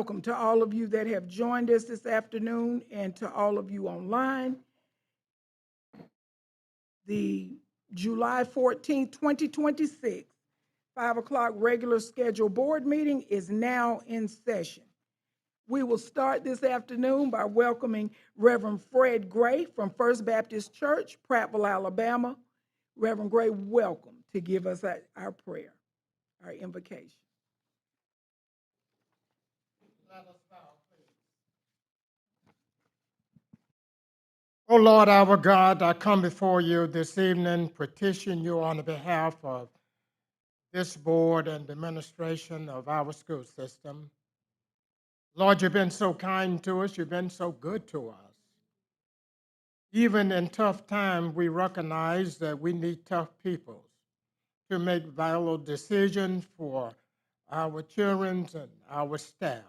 welcome to all of you that have joined us this afternoon and to all of you online. The July 14th, 2026, 5 o'clock regular scheduled board meeting is now in session. We will start this afternoon by welcoming Reverend Fred Gray from First Baptist Church, Prattville, Alabama. Reverend Gray, welcome to give us our prayer, our invocation. Let us bow, please. Oh Lord, our God, I come before you this evening, petition you on behalf of this board and the administration of our school system. Lord, you've been so kind to us. You've been so good to us. Even in tough times, we recognize that we need tough people to make vital decisions for our children and our staff.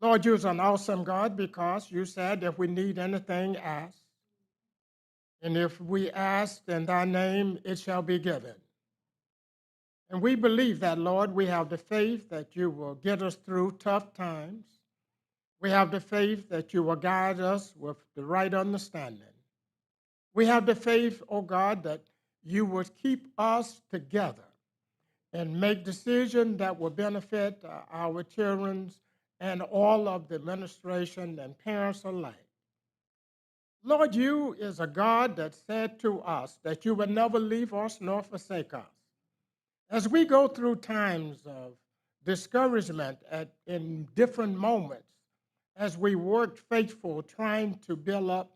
Lord, you're an awesome God because you said if we need anything, ask. And if we ask in thy name, it shall be given. And we believe that, Lord, we have the faith that you will get us through tough times. We have the faith that you will guide us with the right understanding. We have the faith, oh God, that you will keep us together and make decisions that will benefit our children and all of the administration and parents alike. Lord, you is a God that said to us that you would never leave us nor forsake us. As we go through times of discouragement in different moments, as we work faithful trying to build up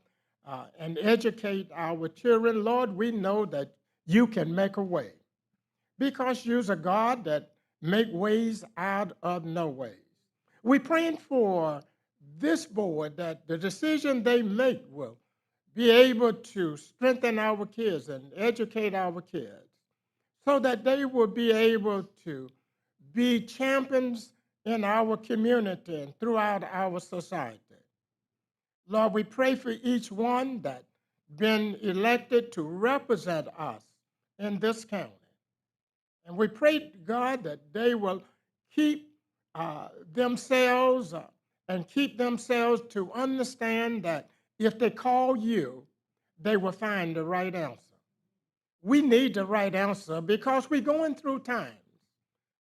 and educate our children, Lord, we know that you can make a way because you're a God that make ways out of no ways. We're praying for this board that the decision they make will be able to strengthen our kids and educate our kids so that they will be able to be champions in our community and throughout our society. Lord, we pray for each one that's been elected to represent us in this county. And we pray, God, that they will keep themselves and keep themselves to understand that if they call you, they will find the right answer. We need the right answer because we're going through times.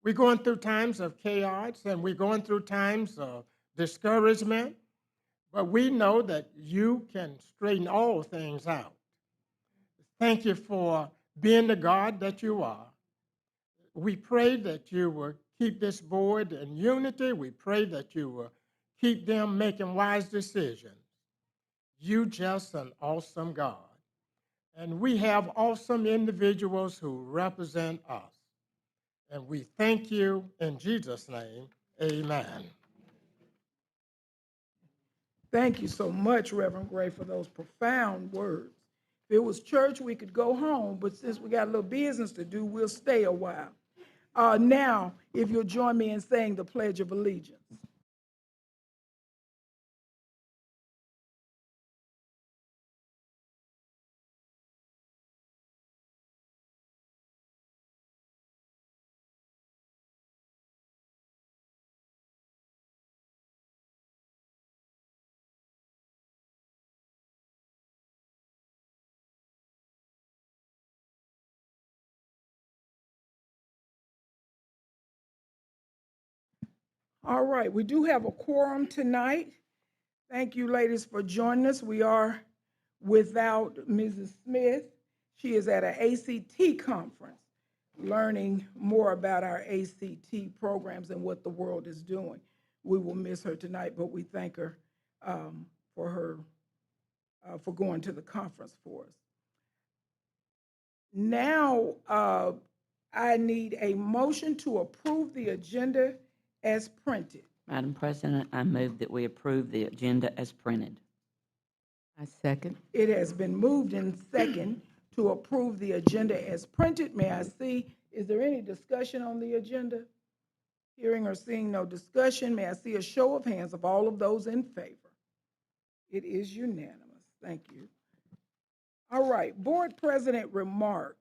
We're going through times of chaos and we're going through times of discouragement, but we know that you can straighten all things out. Thank you for being the God that you are. We pray that you will keep this board in unity. We pray that you will keep them making wise decisions. You just an awesome God. And we have awesome individuals who represent us. And we thank you in Jesus' name. Amen. Thank you so much, Reverend Gray, for those profound words. If it was church, we could go home, but since we got a little business to do, we'll stay a while. Now, if you'll join me in saying the Pledge of Allegiance. All right, we do have a quorum tonight. Thank you, ladies, for joining us. We are without Mrs. Smith. She is at an ACT conference, learning more about our ACT programs and what the world is doing. We will miss her tonight, but we thank her for going to the conference for us. Now, I need a motion to approve the agenda as printed. Madam President, I move that we approve the agenda as printed. I second. It has been moved in second to approve the agenda as printed. May I see, is there any discussion on the agenda? Hearing or seeing no discussion, may I see a show of hands of all of those in favor? It is unanimous. Thank you. All right, board president remarks.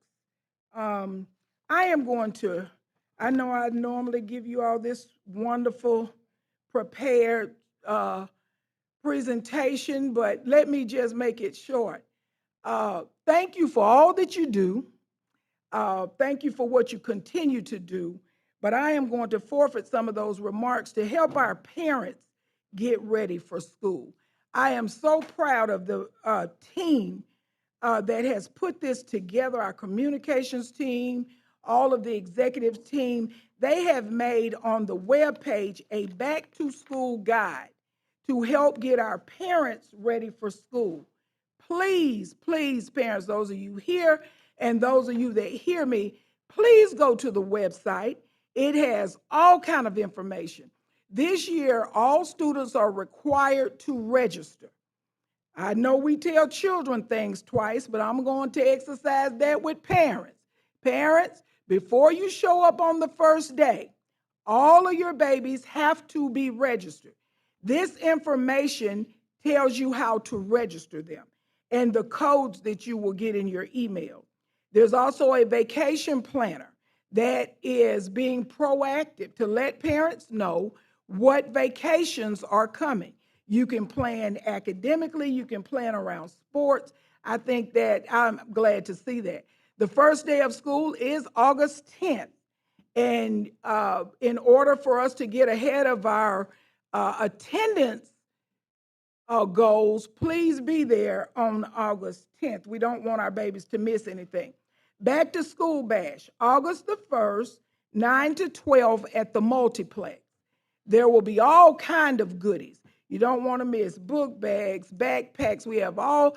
I am going to I know I normally give you all this wonderful prepared presentation, but let me just make it short. Thank you for all that you do. Thank you for what you continue to do. But I am going to forfeit some of those remarks to help our parents get ready for school. I am so proud of the team that has put this together, our communications team, all of the executive team. They have made on the web page a back to school guide to help get our parents ready for school. Please, please, parents, those of you here and those of you that hear me, please go to the website. It has all kind of information. This year, all students are required to register. I know we tell children things twice, but I'm going to exercise that with parents. Parents, before you show up on the first day, all of your babies have to be registered. This information tells you how to register them and the codes that you will get in your email. There's also a vacation planner that is being proactive to let parents know what vacations are coming. You can plan academically, you can plan around sports. I think that I'm glad to see that. The first day of school is August 10th. And in order for us to get ahead of our attendance goals, please be there on August 10th. We don't want our babies to miss anything. Back to school bash, August the 1st, 9 to 12 at the multiplex. There will be all kind of goodies. You don't want to miss book bags, backpacks. We have all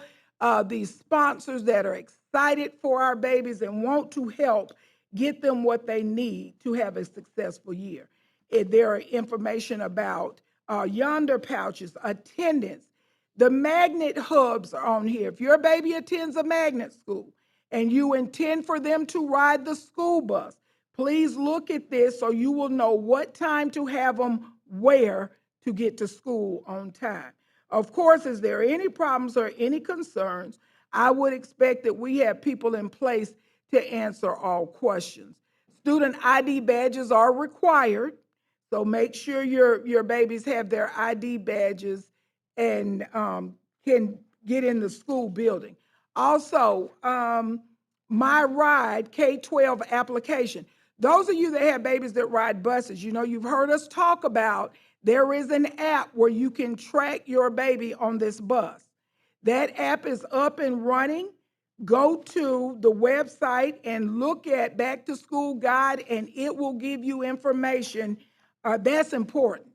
these sponsors that are excited for our babies and want to help get them what they need to have a successful year. There are information about yonder pouches, attendance. The magnet hubs are on here. If your baby attends a magnet school and you intend for them to ride the school bus, please look at this so you will know what time to have them where to get to school on time. Of course, is there any problems or any concerns, I would expect that we have people in place to answer all questions. Student ID badges are required, so make sure your babies have their ID badges and can get in the school building. Also, My Ride K-12 application. Those of you that have babies that ride buses, you know, you've heard us talk about there is an app where you can track your baby on this bus. That app is up and running. Go to the website and look at Back to School Guide, and it will give you information. That's important.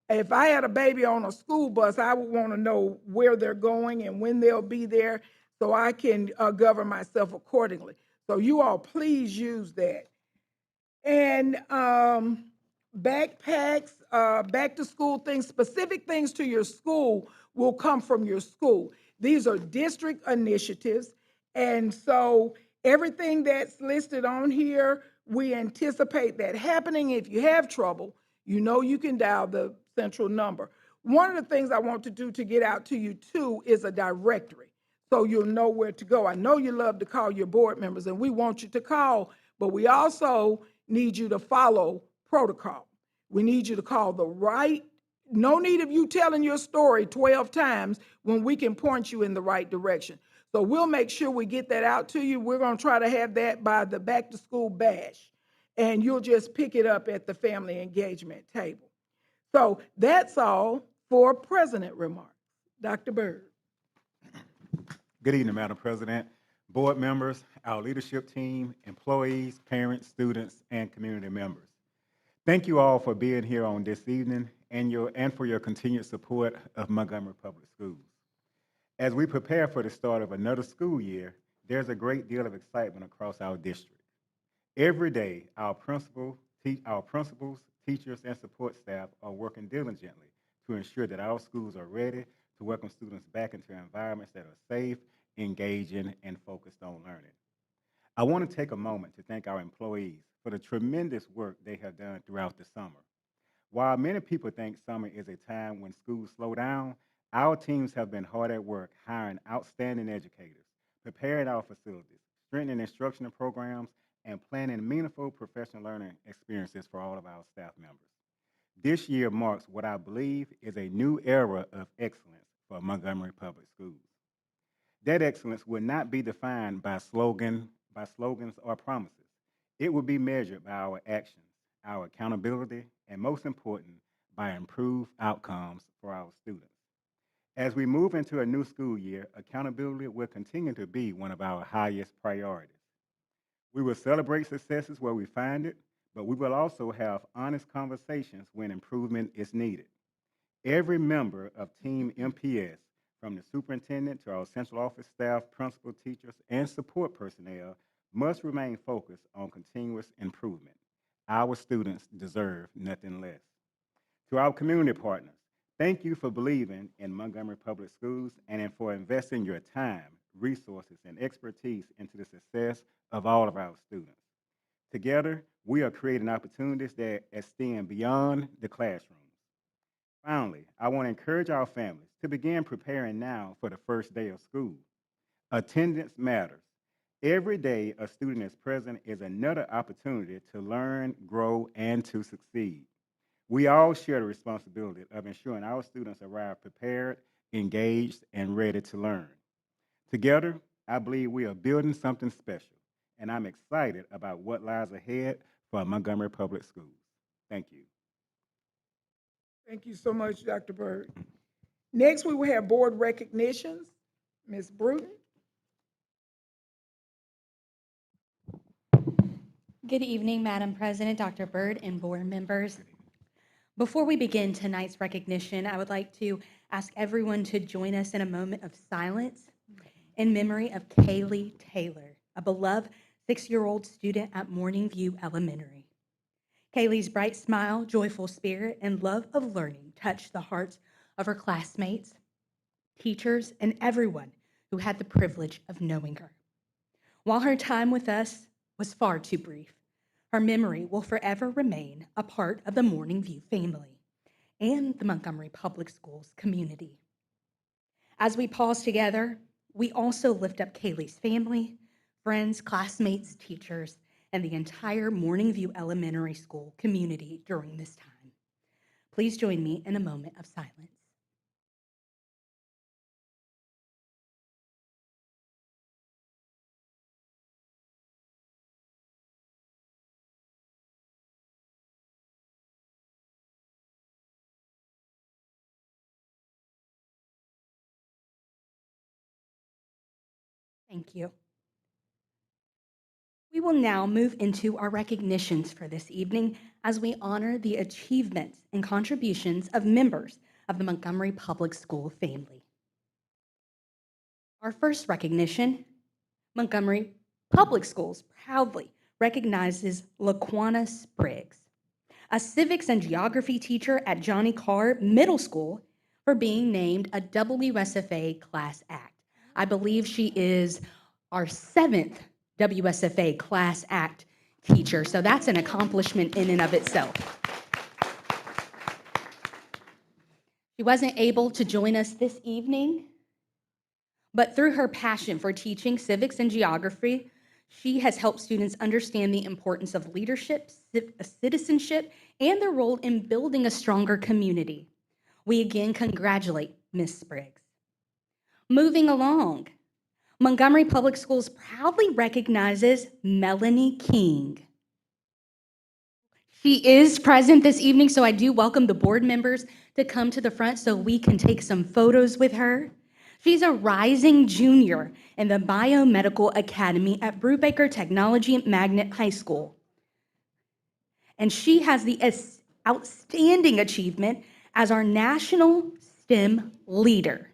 If I had a baby on a school bus, I would want to know where they're going and when they'll be there so I can govern myself accordingly. So you all please use that. And backpacks, back to school things, specific things to your school will come from your school. These are district initiatives. And so everything that's listed on here, we anticipate that happening. If you have trouble, you know you can dial the central number. One of the things I want to do to get out to you too is a directory so you'll know where to go. I know you love to call your board members, and we want you to call, but we also need you to follow protocol. We need you to call the right, no need of you telling your story 12 times when we can point you in the right direction. So we'll make sure we get that out to you. We're going to try to have that by the back to school bash, and you'll just pick it up at the family engagement table. So that's all for president remarks. Dr. Bird. Good evening, Madam President, board members, our leadership team, employees, parents, students, and community members. Thank you all for being here on this evening and for your continued support of Montgomery Public Schools. As we prepare for the start of another school year, there's a great deal of excitement across our district. Every day, our principals, teachers, and support staff are working diligently to ensure that our schools are ready to welcome students back into environments that are safe, engaging, and focused on learning. I want to take a moment to thank our employees for the tremendous work they have done throughout the summer. While many people think summer is a time when schools slow down, our teams have been hard at work hiring outstanding educators, preparing our facilities, strengthening instructional programs, and planning meaningful professional learning experiences for all of our staff members. This year marks what I believe is a new era of excellence for Montgomery Public Schools. That excellence will not be defined by slogans or promises. It will be measured by our actions, our accountability, and most important, by improved outcomes for our students. As we move into a new school year, accountability will continue to be one of our highest priorities. We will celebrate successes where we find it, but we will also have honest conversations when improvement is needed. Every member of Team MPS, from the superintendent to our central office staff, principal, teachers, and support personnel, must remain focused on continuous improvement. Our students deserve nothing less. To our community partners, thank you for believing in Montgomery Public Schools and for investing your time, resources, and expertise into the success of all of our students. Together, we are creating opportunities that extend beyond the classroom. Finally, I want to encourage our families to begin preparing now for the first day of school. Attendance matters. Every day a student is present is another opportunity to learn, grow, and to succeed. We all share the responsibility of ensuring our students arrive prepared, engaged, and ready to learn. Together, I believe we are building something special, and I'm excited about what lies ahead for Montgomery Public Schools. Thank you. Thank you so much, Dr. Byrd. Next, we will have board recognitions. Ms. Bruton. Good evening, Madam President, Dr. Byrd, and board members. Before we begin tonight's recognition, I would like to ask everyone to join us in a moment of silence in memory of Kaylee Taylor, a beloved 6-year-old student at Morning View Elementary. Kaylee's bright smile, joyful spirit, and love of learning touched the hearts of her classmates, teachers, and everyone who had the privilege of knowing her. While her time with us was far too brief, her memory will forever remain a part of the Morning View family and the Montgomery Public Schools community. As we pause together, we also lift up Kaylee's family, friends, classmates, teachers, and the entire Morning View Elementary School community during this time. Please join me in a moment of silence. Thank you. We will now move into our recognitions for this evening as we honor the achievements and contributions of members of the Montgomery Public School family. Our first recognition, Montgomery Public Schools proudly recognizes LaQuana Spriggs, a civics and geography teacher at Johnny Carr Middle School, for being named a WSFA Class Act. I believe she is our 7th WSFA Class Act teacher, so that's an accomplishment in and of itself. She wasn't able to join us this evening, but through her passion for teaching civics and geography, she has helped students understand the importance of leadership, citizenship, and their role in building a stronger community. We again congratulate Ms. Spriggs. Moving along, Montgomery Public Schools proudly recognizes Melanie King. She is present this evening, so I do welcome the board members to come to the front so we can take some photos with her. She's a rising junior in the Biomedical Academy at Brubaker Technology Magnet High School. And she has the outstanding achievement as our National STEM Leader.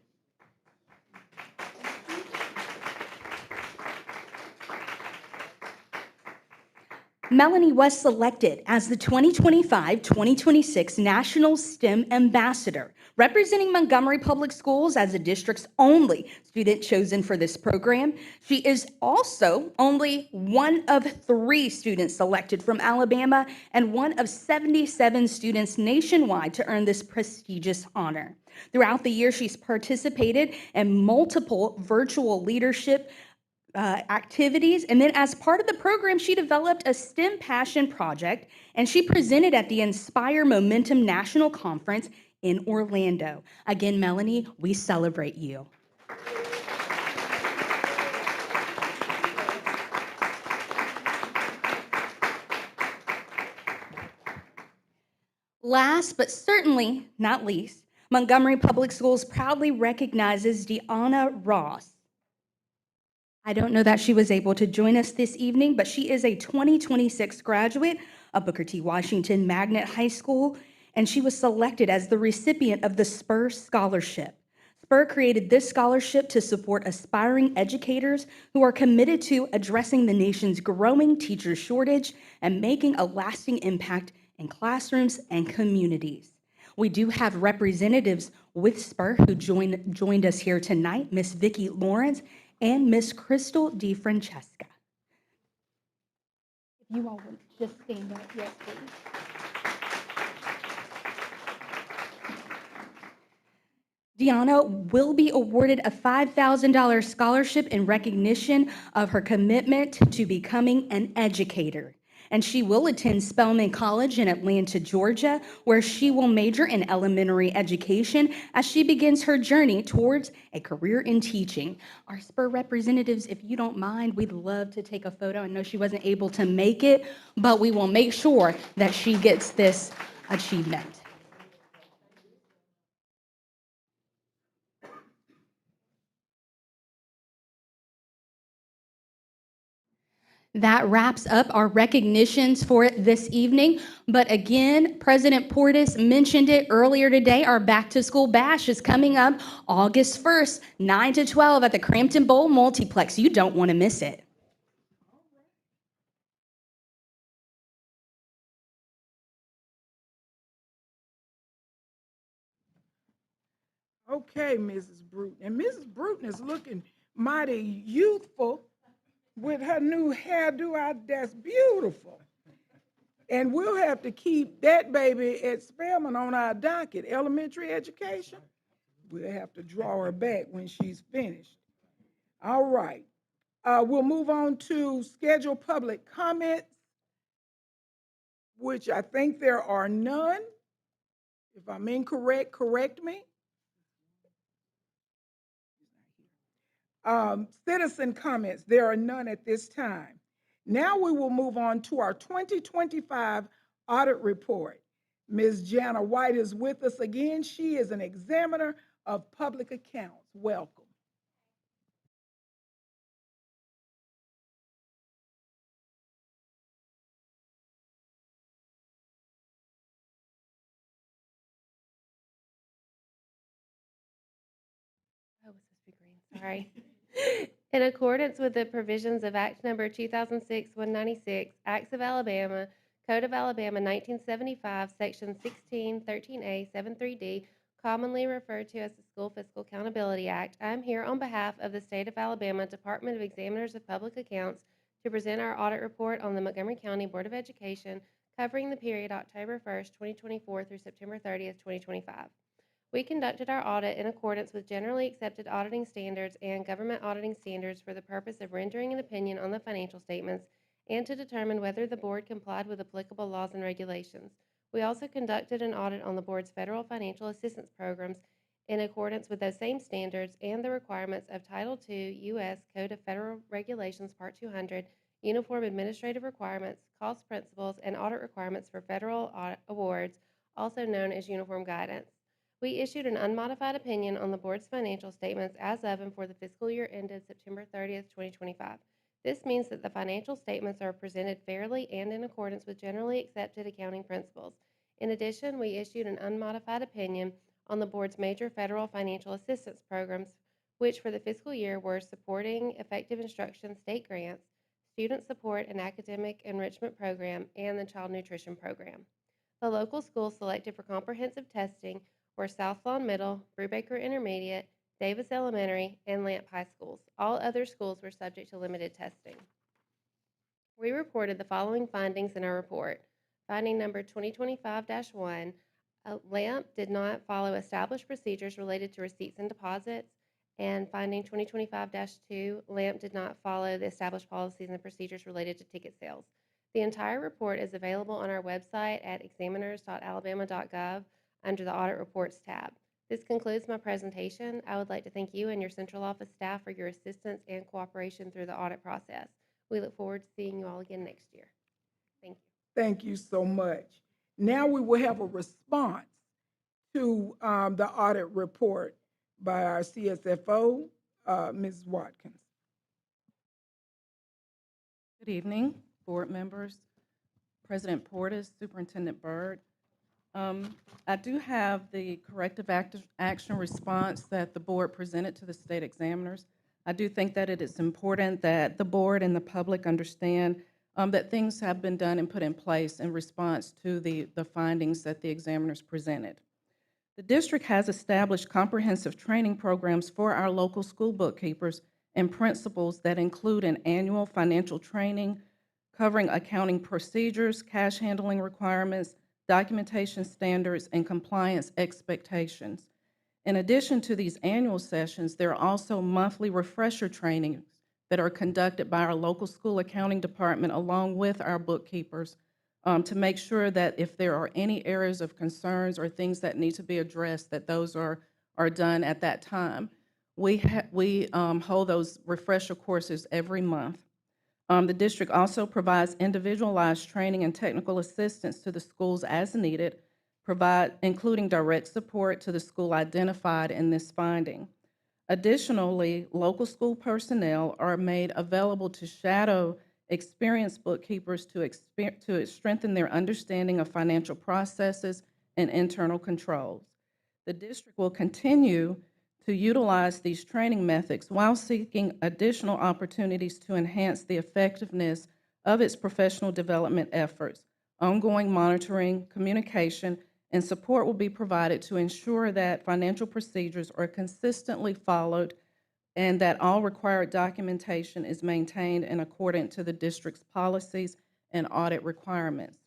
Melanie was selected as the 2025-2026 National STEM Ambassador, representing Montgomery Public Schools as the district's only student chosen for this program. She is also only one of 3 students selected from Alabama and one of 77 students nationwide to earn this prestigious honor. Throughout the year, she's participated in multiple virtual leadership activities. And then as part of the program, she developed a STEM passion project and she presented at the Inspire Momentum National Conference in Orlando. Again, Melanie, we celebrate you. Last but certainly not least, Montgomery Public Schools proudly recognizes Deanna Ross. I don't know that she was able to join us this evening, but she is a 2026 graduate of Booker T. Washington Magnet High School, and she was selected as the recipient of the Spur Scholarship. Spur created this scholarship to support aspiring educators who are committed to addressing the nation's growing teacher shortage and making a lasting impact in classrooms and communities. We do have representatives with Spur who joined us here tonight, Miss Vicki Lawrence and Miss Crystal DeFrancesca. If you all would just stand up, yes, please. Deanna will be awarded a $5,000 scholarship in recognition of her commitment to becoming an educator. And she will attend Spelman College in Atlanta, Georgia, where she will major in elementary education as she begins her journey towards a career in teaching. Our Spur representatives, if you don't mind, we'd love to take a photo. I know she wasn't able to make it, but we will make sure that she gets this achievement. That wraps up our recognitions for this evening. But again, President Portis mentioned it earlier today. Our Back to School Bash is coming up August 1st, 9 to 12 at the Crampton Bowl Multiplex. You don't want to miss it. Okay, Mrs. Bruton. And Mrs. Bruton is looking mighty youthful with her new hairdo. That's beautiful. And we'll have to keep that baby at Spelman on our docket, elementary education. We'll have to draw her back when she's finished. All right. We'll move on to schedule public comments, which I think there are none. If I'm incorrect, correct me. Citizen comments, there are none at this time. Now we will move on to our 2025 audit report. Ms. Jana White is with us again. She is an examiner of public accounts. Welcome. Oh, it's supposed to be green, sorry. In accordance with the provisions of Act Number 2006-196, Acts of Alabama, Code of Alabama 1975, Section 1613A 73D, commonly referred to as the School Fiscal Accountability Act, I am here on behalf of the State of Alabama Department of Examiners of Public Accounts to present our audit report on the Montgomery County Board of Education covering the period October 1st, 2024 through September 30th, 2025. We conducted our audit in accordance with generally accepted auditing standards and government auditing standards for the purpose of rendering an opinion on the financial statements and to determine whether the board complied with applicable laws and regulations. We also conducted an audit on the board's federal financial assistance programs in accordance with those same standards and the requirements of Title II U.S. Code of Federal Regulations Part 200, Uniform Administrative Requirements, Cost Principles, and Audit Requirements for Federal Awards, also known as Uniform Guidance. We issued an unmodified opinion on the board's financial statements as of and for the fiscal year ended September 30th, 2025. This means that the financial statements are presented fairly and in accordance with generally accepted accounting principles. In addition, we issued an unmodified opinion on the board's major federal financial assistance programs, which for the fiscal year were Supporting Effective Instruction State Grants, Student Support and Academic Enrichment Program, and the Child Nutrition Program. The local schools selected for comprehensive testing were South Lawn Middle, Brubaker Intermediate, Davis Elementary, and Lamp High Schools. All other schools were subject to limited testing. We reported the following findings in our report. Finding number 2025-1, Lamp did not follow established procedures related to receipts and deposits. And finding 2025-2, LAMP did not follow the established policies and procedures related to ticket sales. The entire report is available on our website at examiners.alabama.gov under the Audit Reports tab. This concludes my presentation. I would like to thank you and your central office staff for your assistance and cooperation through the audit process. We look forward to seeing you all again next year. Thank you. Thank you so much. Now we will have a response to the audit report by our CSFO, Ms. Watkins. Good evening, board members, President Portis, Superintendent Byrd. I do have the corrective action response that the board presented to the state examiners. I do think that it is important that the board and the public understand that things have been done and put in place in response to the findings that the examiners presented. The district has established comprehensive training programs for our local school bookkeepers and principals that include an annual financial training covering accounting procedures, cash handling requirements, documentation standards, and compliance expectations. In addition to these annual sessions, there are also monthly refresher trainings that are conducted by our local school accounting department along with our bookkeepers to make sure that if there are any areas of concerns or things that need to be addressed, that those are done at that time. We hold those refresher courses every month. The district also provides individualized training and technical assistance to the schools as needed, including direct support to the school identified in this finding. Additionally, local school personnel are made available to shadow experienced bookkeepers to strengthen their understanding of financial processes and internal controls. The district will continue to utilize these training methods while seeking additional opportunities to enhance the effectiveness of its professional development efforts. Ongoing monitoring, communication, and support will be provided to ensure that financial procedures are consistently followed and that all required documentation is maintained in accordance to the district's policies and audit requirements.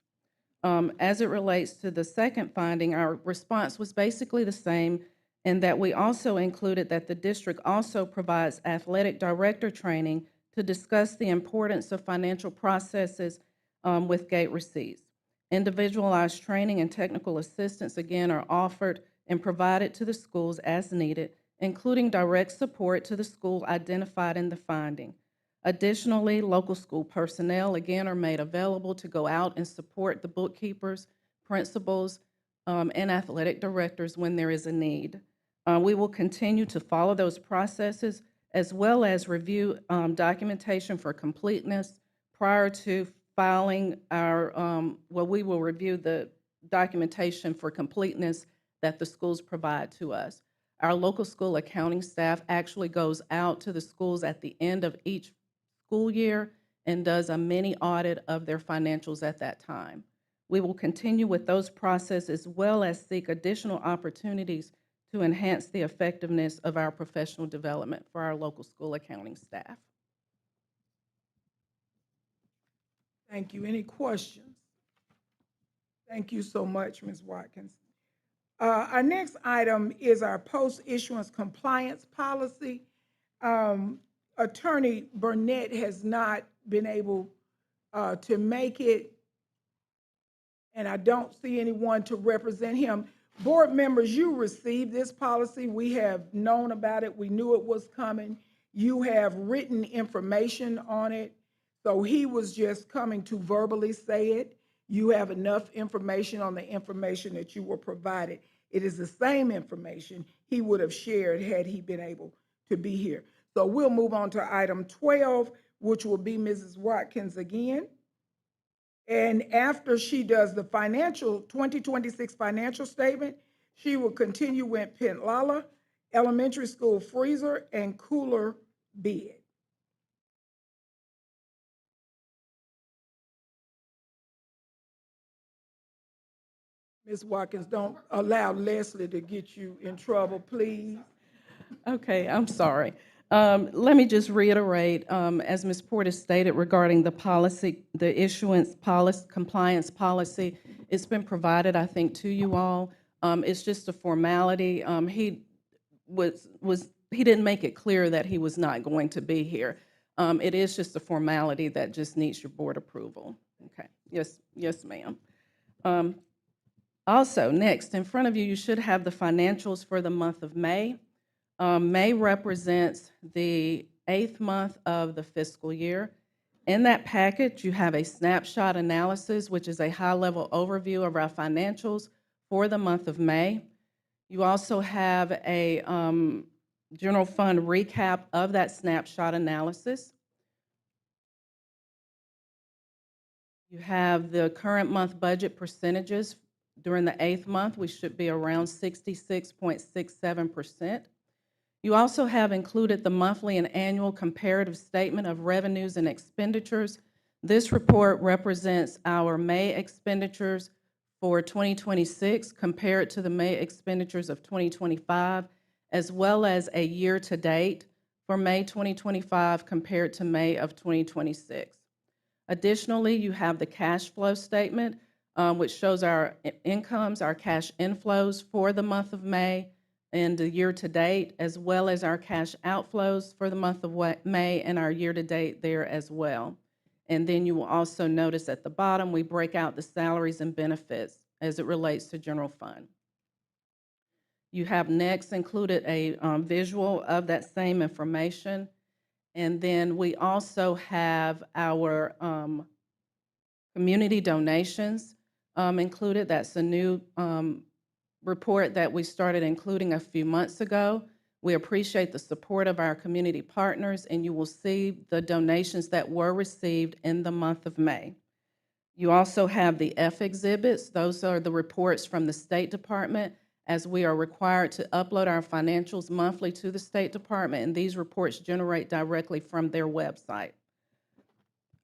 As it relates to the second finding, our response was basically the same in that we also included that the district also provides athletic director training to discuss the importance of financial processes with gate receipts. Individualized training and technical assistance, again, are offered and provided to the schools as needed, including direct support to the school identified in the finding. Additionally, local school personnel, again, are made available to go out and support the bookkeepers, principals, and athletic directors when there is a need. We will continue to follow those processes as well as review documentation for completeness prior to filing our, we will review the documentation for completeness that the schools provide to us. Our local school accounting staff actually goes out to the schools at the end of each school year and does a mini audit of their financials at that time. We will continue with those processes as well as seek additional opportunities to enhance the effectiveness of our professional development for our local school accounting staff. Thank you. Any questions? Thank you so much, Ms. Watkins. Our next item is our post-issuance compliance policy. Attorney Burnett has not been able to make it, and I don't see anyone to represent him. Board members, you received this policy. We have known about it. We knew it was coming. You have written information on it. So he was just coming to verbally say it. You have enough information on the information that you were provided. It is the same information he would have shared had he been able to be here. So we'll move on to item 12, which will be Mrs. Watkins again. And after she does the 2026 financial statement, she will continue with Pentlala Elementary School freezer and cooler bid. Ms. Watkins, don't allow Leslie to get you in trouble, please. Okay, I'm sorry. Let me just reiterate, as Ms. Portis stated regarding the policy, the issuance policy, compliance policy, it's been provided, I think, to you all. It's just a formality. He was he didn't make it clear that he was not going to be here. It is just a formality that just needs your board approval. Okay, yes, ma'am. Also, next, in front of you, you should have the financials for the month of May. May represents the 8th month of the fiscal year. In that package, you have a snapshot analysis, which is a high-level overview of our financials for the month of May. You also have a general fund recap of that snapshot analysis. You have the current month budget percentages. During the 8th month, we should be around 66.67%. You also have included the monthly and annual comparative statement of revenues and expenditures. This report represents our May expenditures for 2026 compared to the May expenditures of 2025, as well as a year-to-date for May 2025 compared to May of 2026. Additionally, you have the cash flow statement, which shows our incomes, our cash inflows for the month of May and the year-to-date, as well as our cash outflows for the month of May and our year-to-date there as well. And then you will also notice at the bottom, we break out the salaries and benefits as it relates to general fund. You have next included a visual of that same information. And then we also have our community donations included. That's a new report that we started including a few months ago. We appreciate the support of our community partners, and you will see the donations that were received in the month of May. You also have the F exhibits. Those are the reports from the State Department, as we are required to upload our financials monthly to the State Department, and these reports generate directly from their website.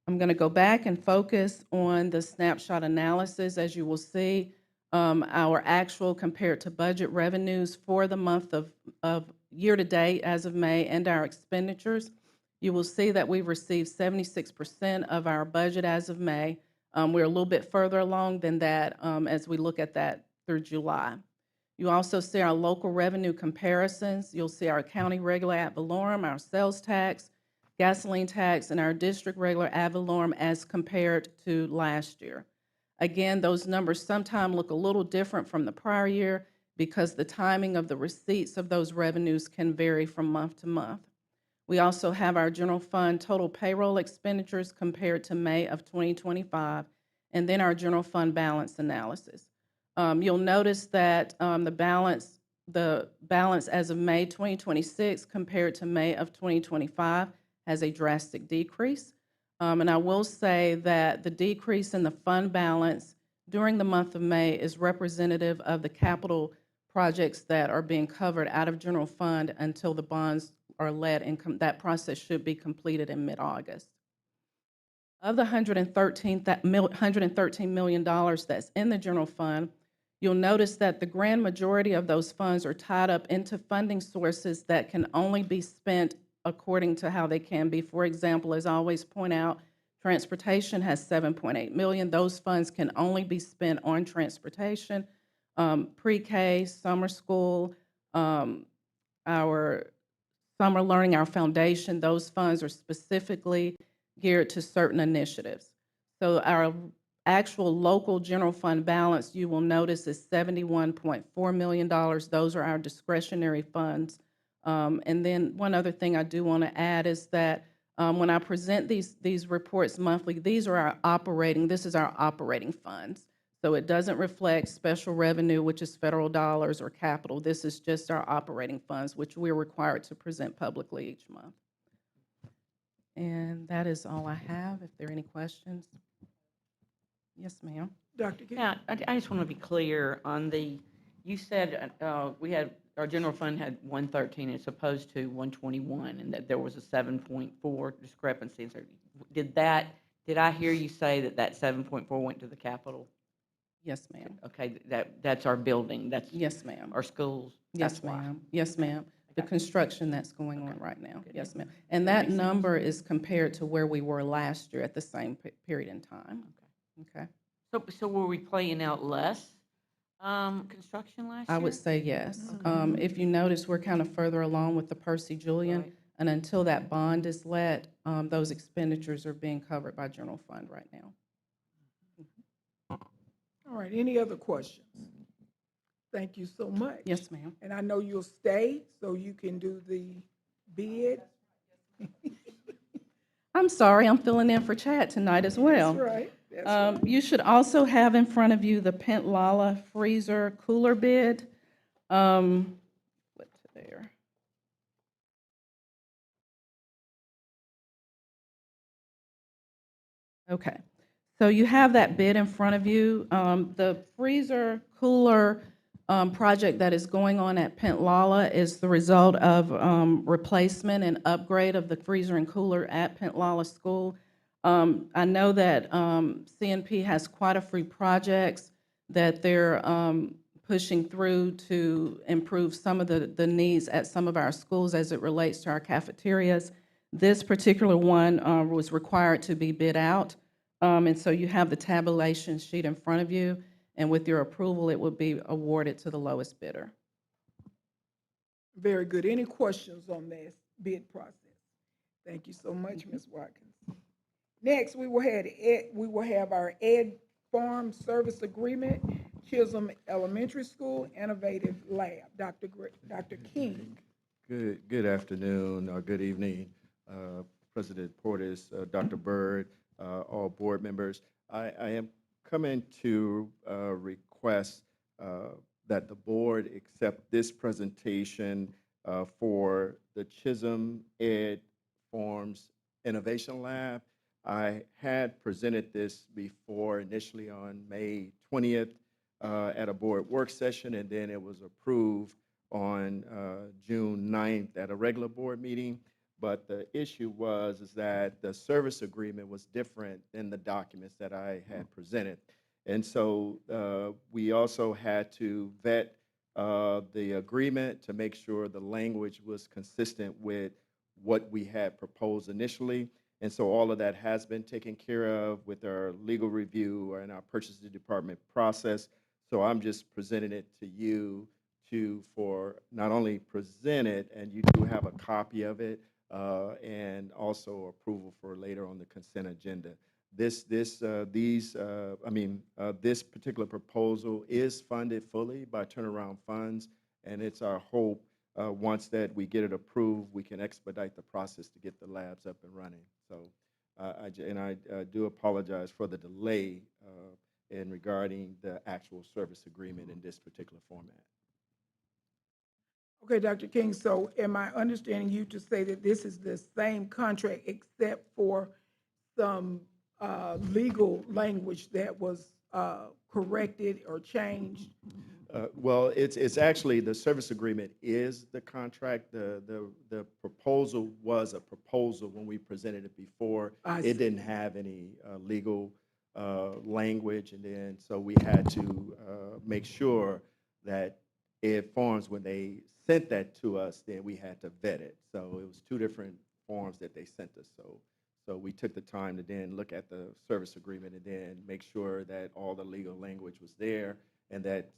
I'm going to go back and focus on the snapshot analysis. As you will see, our actual compared to budget revenues for the month of year-to-date as of May and our expenditures. You will see that we've received 76% of our budget as of May. We're a little bit further along than that as we look at that through July. You also see our local revenue comparisons. You'll see our county regular ad valorem, our sales tax, gasoline tax, and our district regular ad valorem as compared to last year. Again, those numbers sometimes look a little different from the prior year because the timing of the receipts of those revenues can vary from month to month. We also have our general fund total payroll expenditures compared to May of 2025, and then our general fund balance analysis. You'll notice that the balance as of May 2026 compared to May of 2025 has a drastic decrease. And I will say that the decrease in the fund balance during the month of May is representative of the capital projects that are being covered out of general fund until the bonds are let, and that process should be completed in mid-August. Of the $113 million that's in the general fund, you'll notice that the grand majority of those funds are tied up into funding sources that can only be spent according to how they can be. For example, as I always point out, transportation has $7.8 million. Those funds can only be spent on transportation. Pre-K, summer school, our summer learning, our foundation, those funds are specifically geared to certain initiatives. So our actual local general fund balance, you will notice, is $71.4 million. Those are our discretionary funds. And then one other thing I do want to add is that when I present these reports monthly, this is our operating funds. So it doesn't reflect special revenue, which is federal dollars, or capital. This is just our operating funds, which we're required to present publicly each month. And that is all I have. If there are any questions. Yes, ma'am. Dr. King? Yeah, I just want to be clear on you said our general fund had 113 as opposed to 121, and that there was a 7.4 discrepancy. So did I hear you say that 7.4 went to the capital? Yes, ma'am. Okay, that's our building. That's Yes, ma'am. our schools. Yes, That's why. ma'am. Yes, ma'am. The construction that's going on right now. Good. Yes, ma'am. And that number is compared to where we were last year at the same period in time. Okay. So were we paying out less Construction last year? I would say yes. If you notice, we're kind of further along with the Percy Julian, Right. and until that bond is let, those expenditures are being covered by general fund right now. All right, any other questions? Thank you so much. Yes, ma'am. And I know you'll stay so you can do the bid. I'm sorry, I'm filling in for Chad tonight as well. That's right, that's right. You should also have in front of you the Pent Lala freezer cooler bid. What's there? Okay, so you have that bid in front of you. The freezer cooler project that is going on at Pent Lala is the result of replacement and upgrade of the freezer and cooler at Pent Lala School. I know that CNP has quite a few projects that they're pushing through to improve some of the needs at some of our schools as it relates to our cafeterias. This particular one was required to be bid out, and so you have the tabulation sheet in front of you, and with your approval, it would be awarded to the lowest bidder. Very good. Any questions on this bid process? Thank you so much, Ms. Watkins. Next, we will have our Ed Farm Service Agreement, Chisholm Elementary School Innovative Lab. Dr. King. Good afternoon, or good evening, President Portis, Dr. Byrd, all board members. I am coming to request that the board accept this presentation for the Chisholm Ed Forms Innovation Lab. I had presented this before, initially on May 20th at a board work session, and then it was approved on June 9th at a regular board meeting. But the issue is that the service agreement was different than the documents that I had presented. And so we also had to vet the agreement to make sure the language was consistent with what we had proposed initially. And so all of that has been taken care of with our legal review and our purchasing department process. So I'm just presenting it to you for not only present it, and you do have a copy of it, and also approval for later on the consent agenda. This particular proposal is funded fully by turnaround funds, and it's our hope once that we get it approved, we can expedite the process to get the labs up and running. So, I do apologize for the delay in regarding the actual service agreement in this particular format. Okay, Dr. King, so am I understanding you to say that this is the same contract except for some legal language that was corrected or changed? Well, it's actually, the service agreement is the contract. The proposal was a proposal when we presented it before. It didn't have any legal language, and then so we had to make sure that Ed Farms, when they sent that to us, then we had to vet it. So it was two different forms that they sent us. So we took the time to then look at the service agreement and then make sure that all the legal language was there and that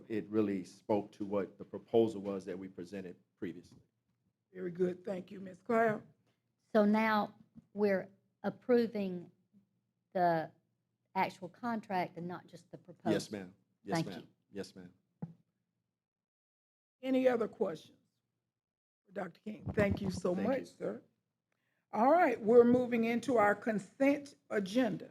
it really spoke to what the proposal was that we presented previously. Very good. Thank you, Ms. Cloud. So now we're approving the actual contract and not just the proposal? Yes, ma'am. Yes, Thank ma'am. you. Yes, ma'am. Any other questions for Dr. King? Thank you so Thank much, you. sir. All right, we're moving into our consent agenda.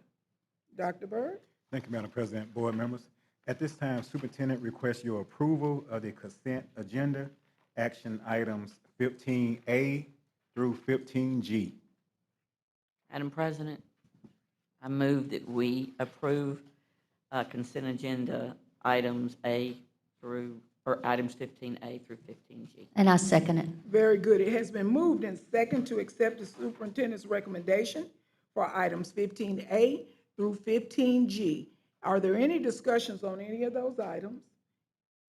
Dr. Byrd? Thank you, Madam President, board members. At this time, Superintendent requests your approval of the consent agenda, action items 15A through 15G. Madam President, I move that we approve consent agenda items items 15A through 15G. And I second it. Very good. It has been moved and second to accept the superintendent's recommendation for items 15A through 15G. Are there any discussions on any of those items?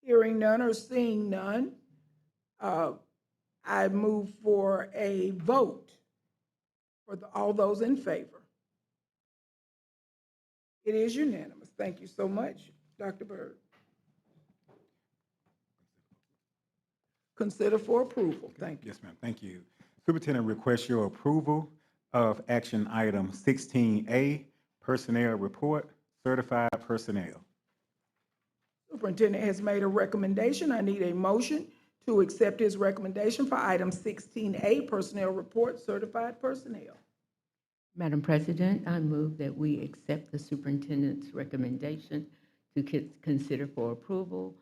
Hearing none or seeing none, I move for a vote for all those in favor. It is unanimous. Thank you so much, Dr. Byrd. consider for approval. Thank you. Yes, ma'am, thank you. Superintendent requests your approval of action item 16A, personnel report, certified personnel. Superintendent has made a recommendation. I need a motion to accept his recommendation for item 16A, personnel report, certified personnel. Madam President, I move that we accept the superintendent's recommendation to consider for approval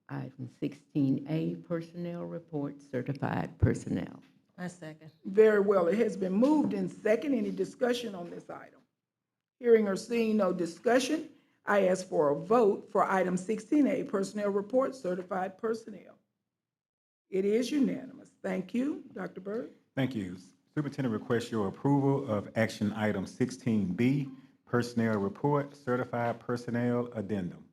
item 16A, personnel report, certified personnel. I second. Very well. It has been moved in second. Any discussion on this item? Hearing or seeing no discussion, I ask for a vote for item 16A, personnel report, certified personnel. It is unanimous. Thank you. Dr. Byrd? Thank you. Superintendent requests your approval of action item 16B, personnel report, certified personnel addendum.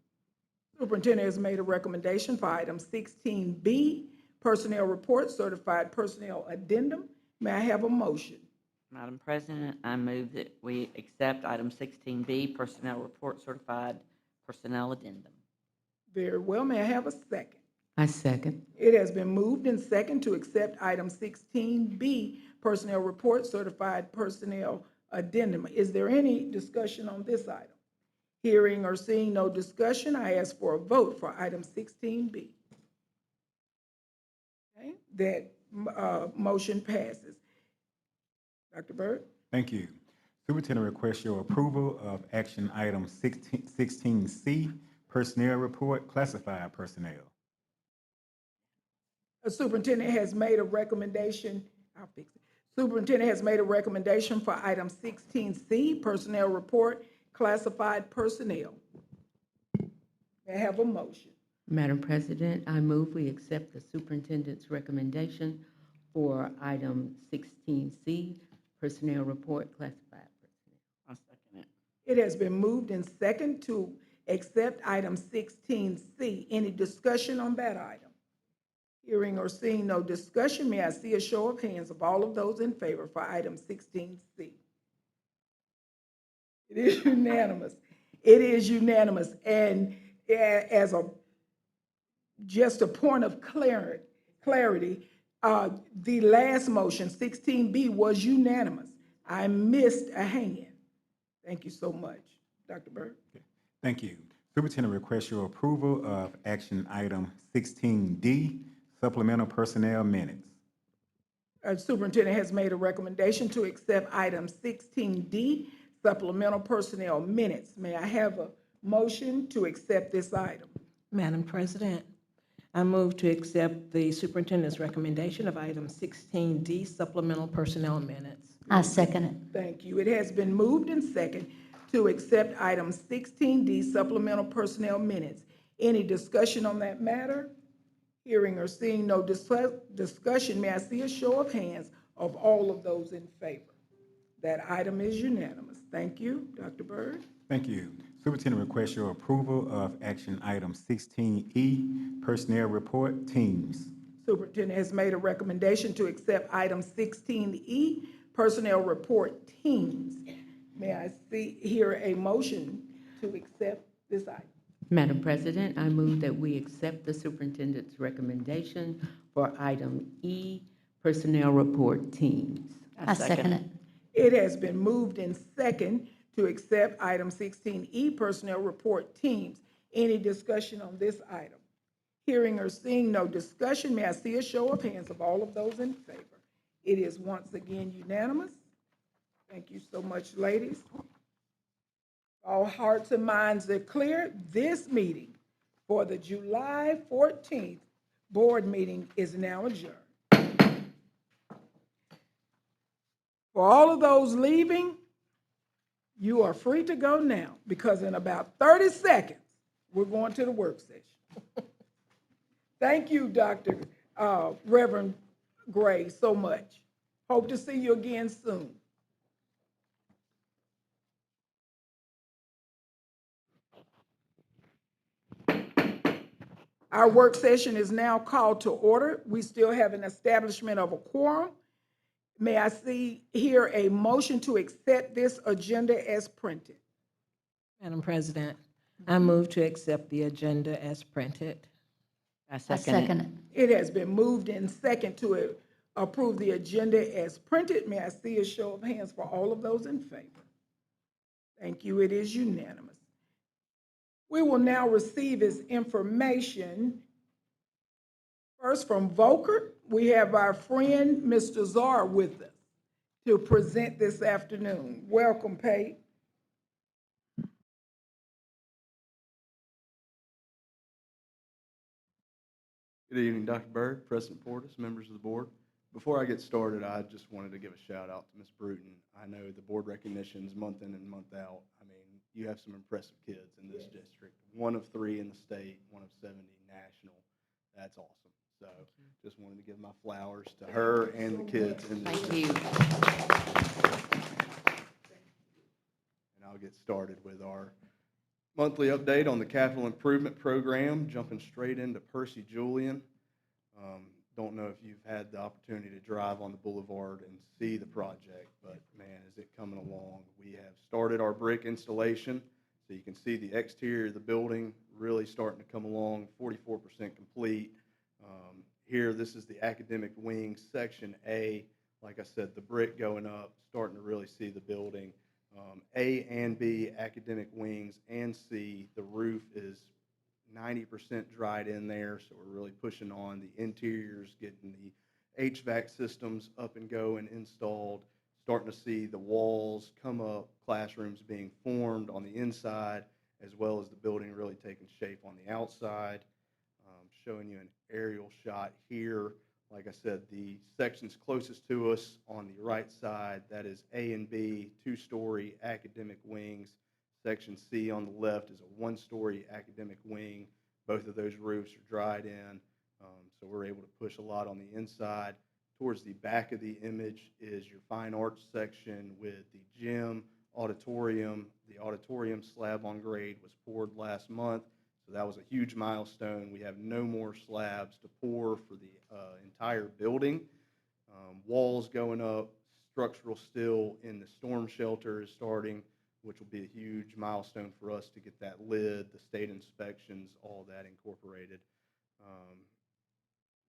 Superintendent has made a recommendation for item 16B, personnel report, certified personnel addendum. May I have a motion? Madam President, I move that we accept item 16B, personnel report, certified personnel addendum. Very well. May I have a second? I second. It has been moved and second to accept item 16B, personnel report, certified personnel addendum. Is there any discussion on this item? Hearing or seeing no discussion, I ask for a vote for item 16B. Okay, that motion passes. Dr. Byrd? Thank you. Superintendent requests your approval of action item 16C, personnel report, classified personnel. The superintendent has made a recommendation, I'll fix it. Superintendent has made a recommendation for item 16C, personnel report, classified personnel. May I have a motion? Madam President, I move we accept the superintendent's recommendation for item 16C, personnel report, classified personnel. I second it. It has been moved and second to accept item 16C. Any discussion on that item? Hearing or seeing no discussion, may I see a show of hands of all of those in favor for item 16C? It is unanimous. It is unanimous. And as just a point of clarity, the last motion, 16B, was unanimous. I missed a hand. Thank you so much. Dr. Byrd? Thank you. Superintendent requests your approval of action item 16D, supplemental personnel minutes. Superintendent has made a recommendation to accept item 16D, supplemental personnel minutes. May I have a motion to accept this item? Madam President, I move to accept the superintendent's recommendation of item 16D, supplemental personnel minutes. I second it. Thank you. It has been moved and second to accept item 16D, supplemental personnel minutes. Any discussion on that matter? Hearing or seeing no discussion, may I see a show of hands of all of those in favor? That item is unanimous. Thank you. Dr. Byrd? Thank you. Superintendent requests your approval of action item 16E, personnel report, teams. Superintendent has made a recommendation to accept item 16E, personnel report teams. May I hear a motion to accept this item? Madam President, I move that we accept the superintendent's recommendation for item E, personnel report teams. I second it. It has been moved in second to accept item 16E, personnel report teams. Any discussion on this item? Hearing or seeing no discussion, may I see a show of hands of all of those in favor? It is once again unanimous. Thank you so much, ladies. All hearts and minds are clear. This meeting for the July 14th board meeting is now adjourned. For all of those leaving, you are free to go now because in about 30 seconds, we're going to the work session. Thank you, Dr. Reverend Gray, so much. Hope to see you again soon. Our work session is now called to order. We still have an establishment of a quorum. May I hear a motion to accept this agenda as printed? Madam President, I move to accept the agenda as printed. I I second it. second it. It has been moved in second to approve the agenda as printed. May I see a show of hands for all of those in favor? Thank you. It is unanimous. We will now receive his information. First, from Volker, we have our friend, Mr. Czar, with us to present this afternoon. Welcome, Pate. Good evening, Dr. Byrd, President Portis, members of the board. Before I get started, I just wanted to give a shout out to Ms. Bruton. I know the board recognitions month in and month out. I mean, you have some impressive kids in this district. 1 of 3 in the state, 1 of 70 national. That's awesome. So just wanted to give my flowers to her and the kids in this Thank you. And I'll get started with our monthly update on the capital improvement program, jumping straight into Percy Julian. Don't know if you've had the opportunity to drive on the boulevard and see the project, but man, is it coming along. We have started our brick installation, so you can see the exterior of the building really starting to come along, 44% complete. Here, this is the academic wing, section A. Like I said, the brick going up, starting to really see the building. A and B academic wings, and C, the roof is 90% dried in there, so we're really pushing on the interiors, getting the HVAC systems up and going, installed, starting to see the walls come up, classrooms being formed on the inside, as well as the building really taking shape on the outside. Showing you an aerial shot here. Like I said, the sections closest to us on the right side, that is A and B, 2-story academic wings. Section C on the left is a 1-story academic wing. Both of those roofs are dried in, so we're able to push a lot on the inside. Towards the back of the image is your fine arts section with the gym, auditorium. The auditorium slab on grade was poured last month. So that was a huge milestone. We have no more slabs to pour for the entire building. Walls going up, structural steel in the storm shelter is starting, which will be a huge milestone for us to get that lid, the state inspections, all that incorporated.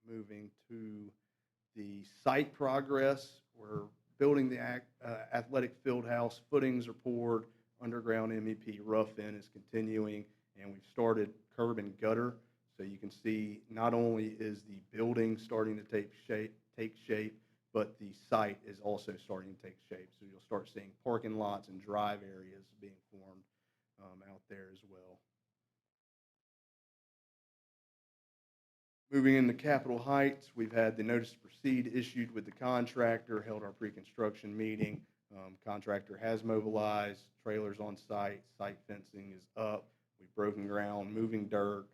Moving to the site progress, we're building the athletic field house. Footings are poured, underground MEP rough-in is continuing, and we've started curb and gutter. So you can see not only is the building starting to take shape, but the site is also starting to take shape. So you'll start seeing parking lots and drive areas being formed out there as well. Moving into Capitol Heights, we've had the notice to proceed issued with the contractor, held our pre-construction meeting. Contractor has mobilized, trailers on site, site fencing is up. We've broken ground, moving dirt.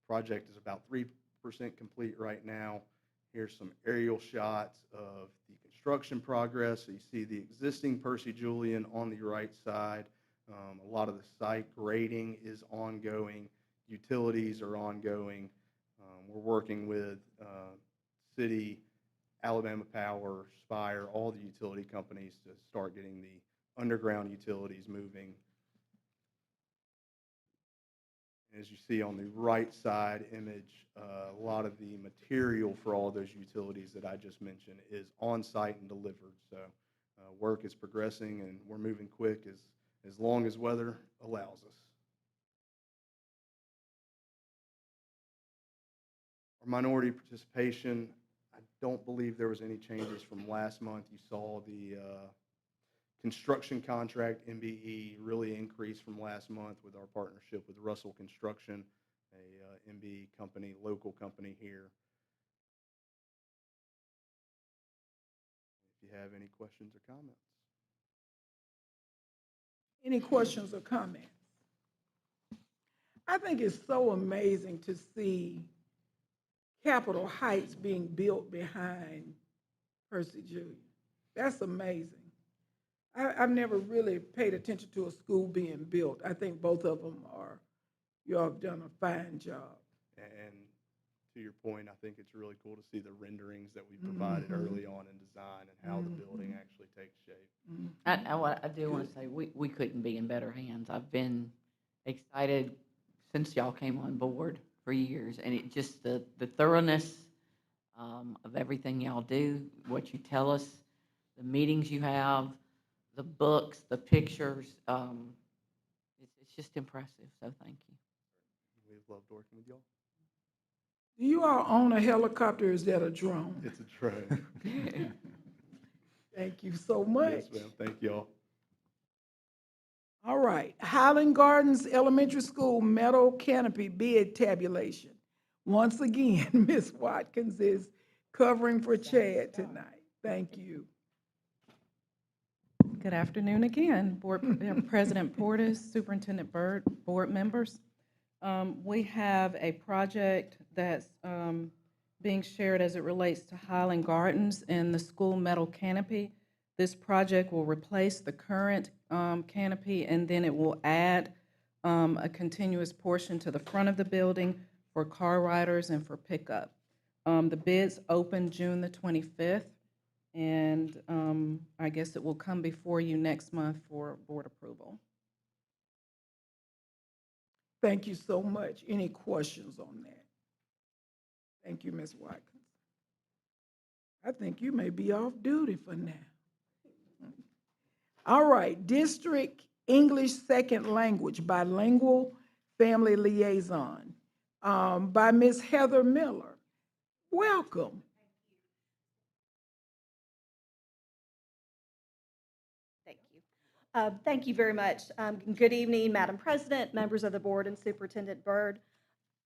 Project is about 3% complete right now. Here's some aerial shots of the construction progress. So you see the existing Percy Julian on the right side. A lot of the site grading is ongoing. Utilities are ongoing. We're working with City, Alabama Power, Spire, all the utility companies to start getting the underground utilities moving. As you see on the right side image, a lot of the material for all those utilities that I just mentioned is on site and delivered. So work is progressing, and we're moving quick as long as weather allows us. Our minority participation, I don't believe there was any changes from last month. You saw the construction contract, MBE, really increased from last month with our partnership with Russell Construction, a MBE company, local company here. If you have any questions or comments. Any questions or comments? I think it's so amazing to see Capitol Heights being built behind Percy Julian. That's amazing. I've never really paid attention to a school being built. I think both of them you all have done a fine job. And to your point, I think it's really cool to see the renderings that we provided early on in design and how the building actually takes shape. I do want to say, we couldn't be in better hands. I've been excited since y'all came on board. for years, and it just, the thoroughness of everything y'all do, what you tell us, the meetings you have, the books, the pictures, it's just impressive, so thank you. We've loved working with y'all. Do you all own a helicopter, or is that a drone? It's a drone. Thank you so much. Yes, ma'am. Thank y'all. All right, Highland Gardens Elementary School metal canopy bid tabulation. Once again, Ms. Watkins is covering for Chad tonight. Thank you. Good afternoon again, President Portis, Superintendent Byrd, board members. We have a project that's being shared as it relates to Highland Gardens and the school metal canopy. This project will replace the current canopy, and then it will add a continuous portion to the front of the building for car riders and for pickup. The bids open June the 25th, and I guess it will come before you next month for board approval. Thank you so much. Any questions on that? Thank you, Ms. Watkins. I think you may be off duty for now. All right, District English Second Language Bilingual Family Liaison by Ms. Heather Miller. Welcome. Thank you. Thank you very much. Good evening, Madam President, members of the board, and Superintendent Byrd.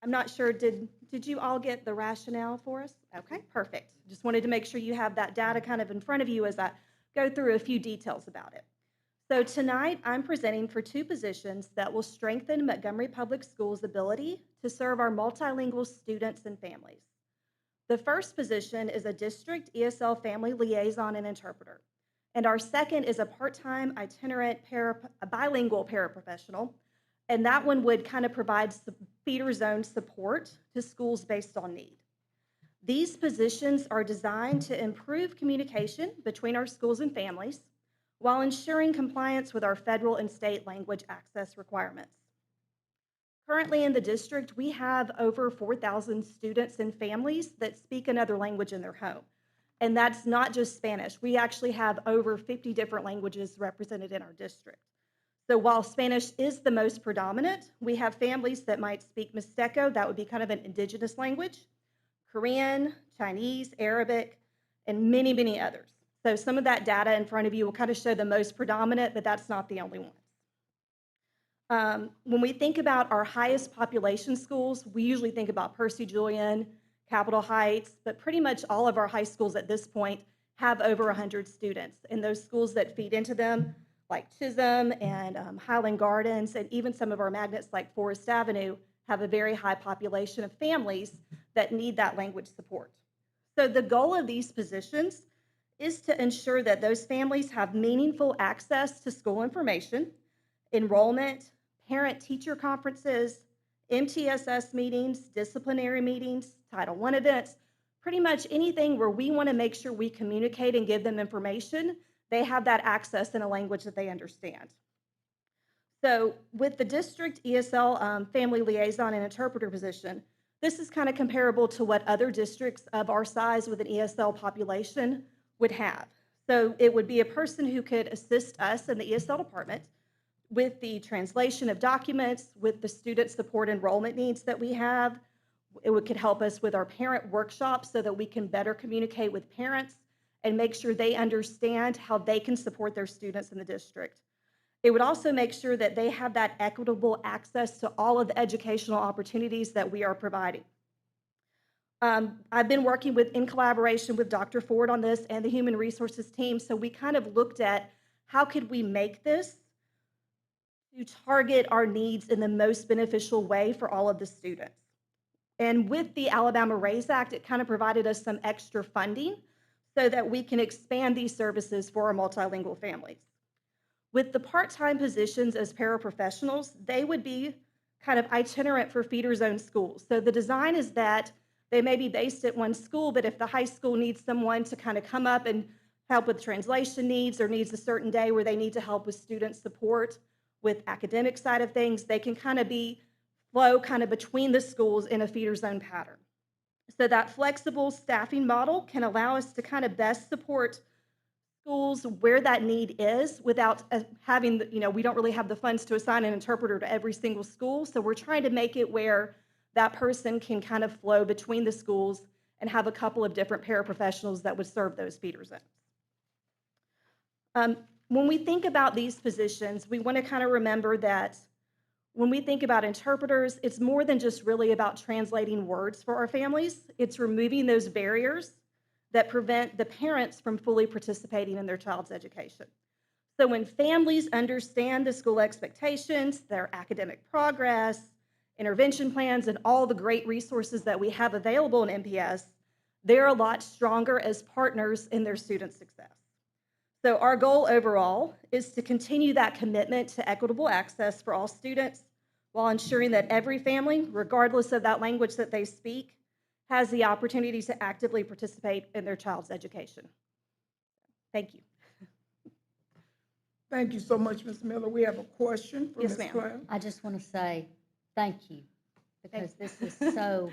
I'm not sure, did you all get the rationale for us? Okay, perfect. Just wanted to make sure you have that data kind of in front of you as I go through a few details about it. So tonight, I'm presenting for two positions that will strengthen Montgomery Public Schools' ability to serve our multilingual students and families. The first position is a district ESL family liaison and interpreter. And our second is a part-time itinerant bilingual paraprofessional. And that one would kind of provide feeder zone support to schools based on need. These positions are designed to improve communication between our schools and families while ensuring compliance with our federal and state language access requirements. Currently in the district, we have over 4,000 students and families that speak another language in their home. And that's not just Spanish. We actually have over 50 different languages represented in our district. So while Spanish is the most predominant, we have families that might speak Mixteco, that would be kind of an indigenous language, Korean, Chinese, Arabic, and many, many others. So some of that data in front of you will kind of show the most predominant, but that's not the only ones. When we think about our highest population schools, we usually think about Percy Julian, Capitol Heights, but pretty much all of our high schools at this point have over 100 students. And those schools that feed into them, like Chisholm and Highland Gardens, and even some of our magnets like Forest Avenue, have a very high population of families that need that language support. So the goal of these positions is to ensure that those families have meaningful access to school information, enrollment, parent-teacher conferences, MTSS meetings, disciplinary meetings, Title I events, pretty much anything where we want to make sure we communicate and give them information, they have that access in a language that they understand. So with the district ESL family liaison and interpreter position, this is kind of comparable to what other districts of our size with an ESL population would have. So it would be a person who could assist us in the ESL department with the translation of documents, with the student support enrollment needs that we have. Could help us with our parent workshops so that we can better communicate with parents and make sure they understand how they can support their students in the district. It would also make sure that they have that equitable access to all of the educational opportunities that we are providing. I've been working in collaboration with Dr. Ford on this and the human resources team, so we kind of looked at how could we make this to target our needs in the most beneficial way for all of the students. And with the Alabama RAISE Act, it kind of provided us some extra funding so that we can expand these services for our multilingual families. With the part-time positions as paraprofessionals, they would be kind of itinerant for feeder zone schools. So the design is that they may be based at one school, but if the high school needs someone to kind of come up and help with translation needs or needs a certain day where they need to help with student support with academic side of things, they can kind of be flow kind of between the schools in a feeder zone pattern. So that flexible staffing model can allow us to kind of best support schools where that need is without having, we don't really have the funds to assign an interpreter to every single school. So we're trying to make it where that person can kind of flow between the schools and have a couple of different paraprofessionals that would serve those feeder zones. When we think about these positions, we want to kind of remember that when we think about interpreters, it's more than just really about translating words for our families. It's removing those barriers that prevent the parents from fully participating in their child's education. So when families understand the school expectations, their academic progress, intervention plans, and all the great resources that we have available in MPS, they're a lot stronger as partners in their students' success. So our goal overall is to continue that commitment to equitable access for all students while ensuring that every family, regardless of that language that they speak, has the opportunity to actively participate in their child's education. Thank you. Thank you so much, Ms. Miller. We have a question for Yes, Ms. ma'am. Cloud. I just want to say thank you, because this is so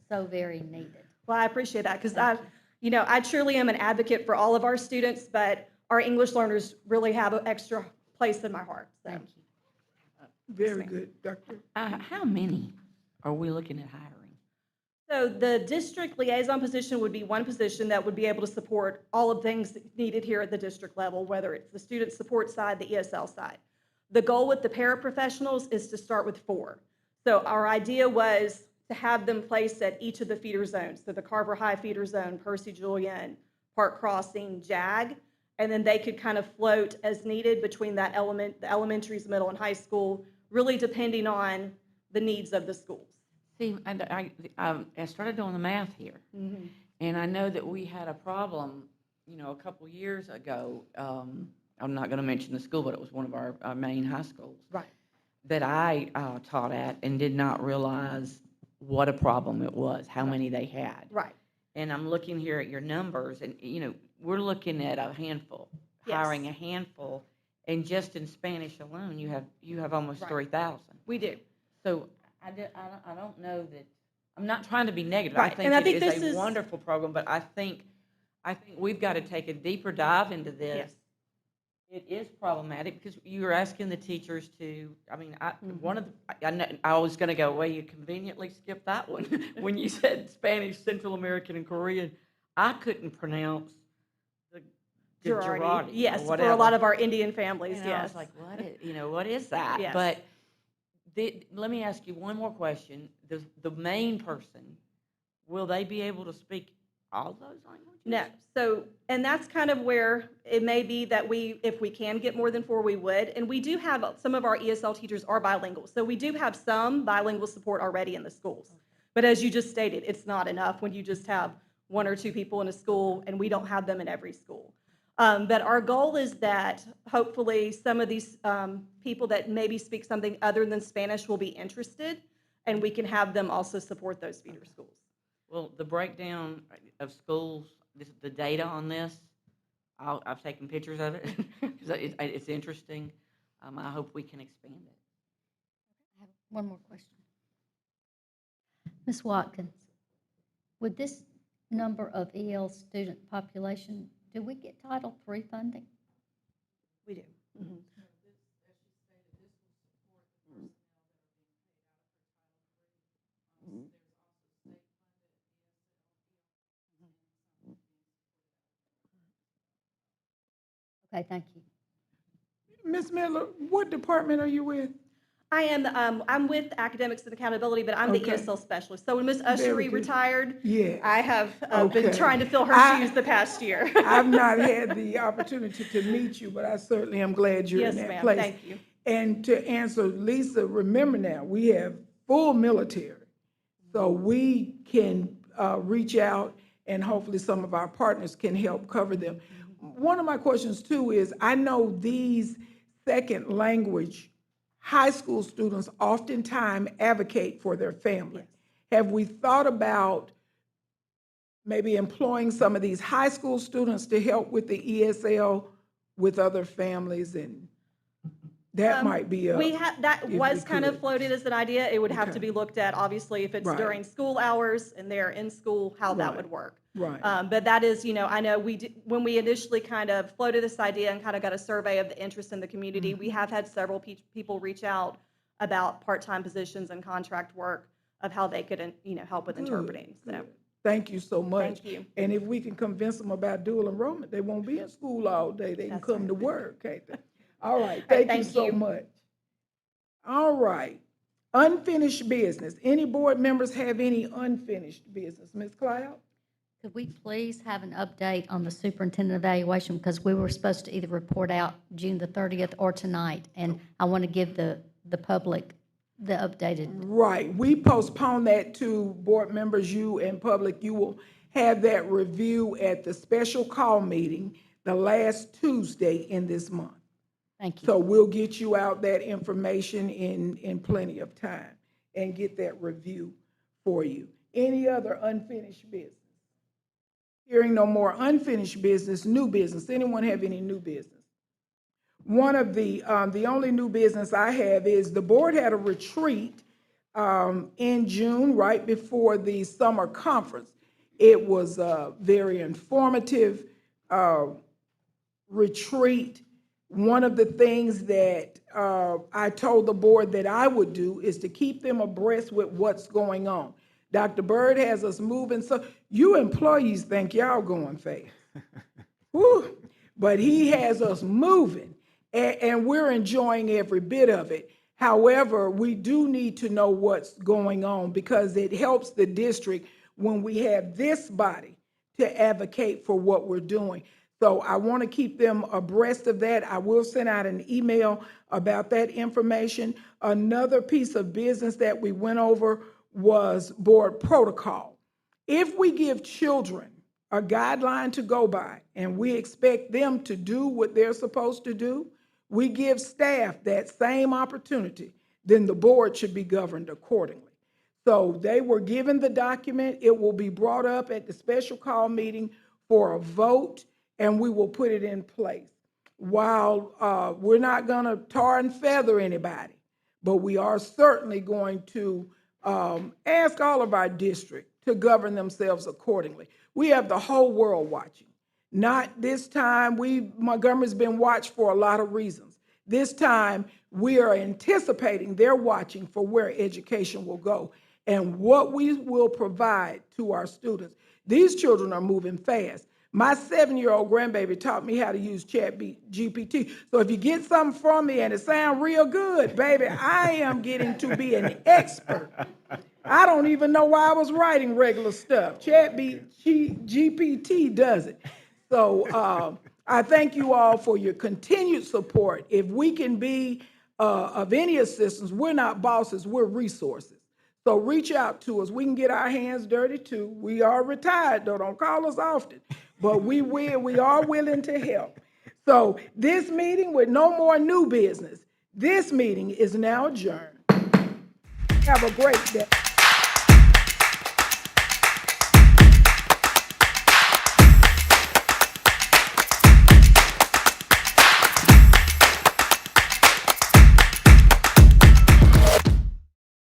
very needed. Well, I appreciate that because I truly am an advocate for all of our students, but our English learners really have an extra place in my heart. So. Thank you. Very good, Dr. How many are we looking at hiring? So the district liaison position would be one position that would be able to support all of things needed here at the district level, whether it's the student support side, the ESL side. The goal with the paraprofessionals is to start with 4. So our idea was to have them placed at each of the feeder zones. So the Carver High feeder zone, Percy Julian, Park Crossing, JAG, and then they could kind of float as needed between the elementaries, middle, and high school, really depending on the needs of the schools. See, I started doing the math here, and I know that we had a problem, a couple years ago. I'm not going to mention the school, but it was one of our main high schools. Right. That I taught at and did not realize what a problem it was, how many they had. Right. And I'm looking here at your numbers, and, we're looking at a handful, Yes. hiring a handful, and just in Spanish alone, you have almost Right. 3,000. We do. So I don't know that, I'm not trying to be negative. Right, and I think it this is is- a wonderful program, but I think we've got to take a deeper dive into this. Yes. It is problematic because you're asking the teachers to, I was going to go, well, you conveniently skipped that one. When you said Spanish, Central American, and Korean, I couldn't pronounce the Girardi. Yes, or for whatever. a lot of our Indian families, And yes. I was like, what is that? Yes. But let me ask you one more question. The main person, will they be able to speak all those languages? No. So, and that's kind of where it may be that if we can get more than 4, we would. And we do have, some of our ESL teachers are bilingual. So we do have some bilingual support already in the schools. But as you just stated, it's not enough when you just have 1 or 2 people in a school, and we don't have them in every school. But our goal is that hopefully some of these people that maybe speak something other than Spanish will be interested, and we can have them also support those feeder schools. Well, the breakdown of schools, the data on this, I've taken pictures of it because it's interesting. I hope we can expand it. I have one more question. Ms. Watkins, with this number of EL student population, do we get Title III funding? We do. Mm-hmm. Okay, thank you. Ms. Miller, what department are you with? I am, I'm with Academics and Accountability, but I'm the Okay. ESL specialist. So when Ms. Very Ushery good. retired, Yeah. I have Okay. been trying to fill her shoes the past year. I've not had the opportunity to meet you, but I certainly am glad you're Yes, in that ma'am. place. Thank you. And to answer Lisa, remember now, we have full military. So we can reach out and hopefully some of our partners can help cover them. One of my questions too is, I know these second language high school students oftentimes advocate for their family. Yes. Have we thought about maybe employing some of these high school students to help with the ESL with other families and? That might be a. We have, that if we was kind of could. floated as an idea. It would have to Okay. be looked at, obviously, if it's Right. during school hours and they're in school, how that Right. would work. Right. But that is, I know when we initially kind of floated this idea and kind of got a survey of the interest in the community, we have had several people reach out about part-time positions and contract work of how they could, help with Good, interpreting, so. good. Thank you so much. Thank you. And if we can convince them about dual enrollment, they won't be in school all day. They can That's come right. to work, can't they? All right, right, thank you thank so you. much. All right, unfinished business. Any board members have any unfinished business? Ms. Cloud? Could we please have an update on the superintendent evaluation? Because we were supposed to either report out June the 30th or tonight, and I want to give the public the updated. Right, we postponed that to board members, you and public. You will have that review at the special call meeting the last Tuesday in this month. Thank you. So we'll get you out that information in plenty of time and get that review for you. Any other unfinished business? Hearing no more unfinished business, new business. Anyone have any new business? One of the only new business I have is the board had a retreat in June, right before the summer conference. It was a very informative retreat. One of the things that I told the board that I would do is to keep them abreast with what's going on. Dr. Byrd has us moving, so you employees think y'all going fast. Whew. But he has us moving, and we're enjoying every bit of it. However, we do need to know what's going on because it helps the district when we have this body to advocate for what we're doing. So I want to keep them abreast of that. I will send out an email about that information. Another piece of business that we went over was board protocol. If we give children a guideline to go by and we expect them to do what they're supposed to do, we give staff that same opportunity, then the board should be governed accordingly. So they were given the document. It will be brought up at the special call meeting for a vote, and we will put it in place. While we're not going to tar and feather anybody, but we are certainly going to ask all of our districts to govern themselves accordingly. We have the whole world watching. Not this time. Montgomery's been watched for a lot of reasons. This time, we are anticipating they're watching for where education will go and what we will provide to our students. These children are moving fast. My 7-year-old grandbaby taught me how to use ChatGPT. So if you get something from me and it sounds real good, baby, I am getting to be an expert. I don't even know why I was writing regular stuff. ChatGPT does it. So I thank you all for your continued support. If we can be of any assistance, we're not bosses, we're resources. So reach out to us. We can get our hands dirty too. We are retired though, don't call us often, but we are willing to help. So this meeting with no more new business, this meeting is now adjourned. Have a great day.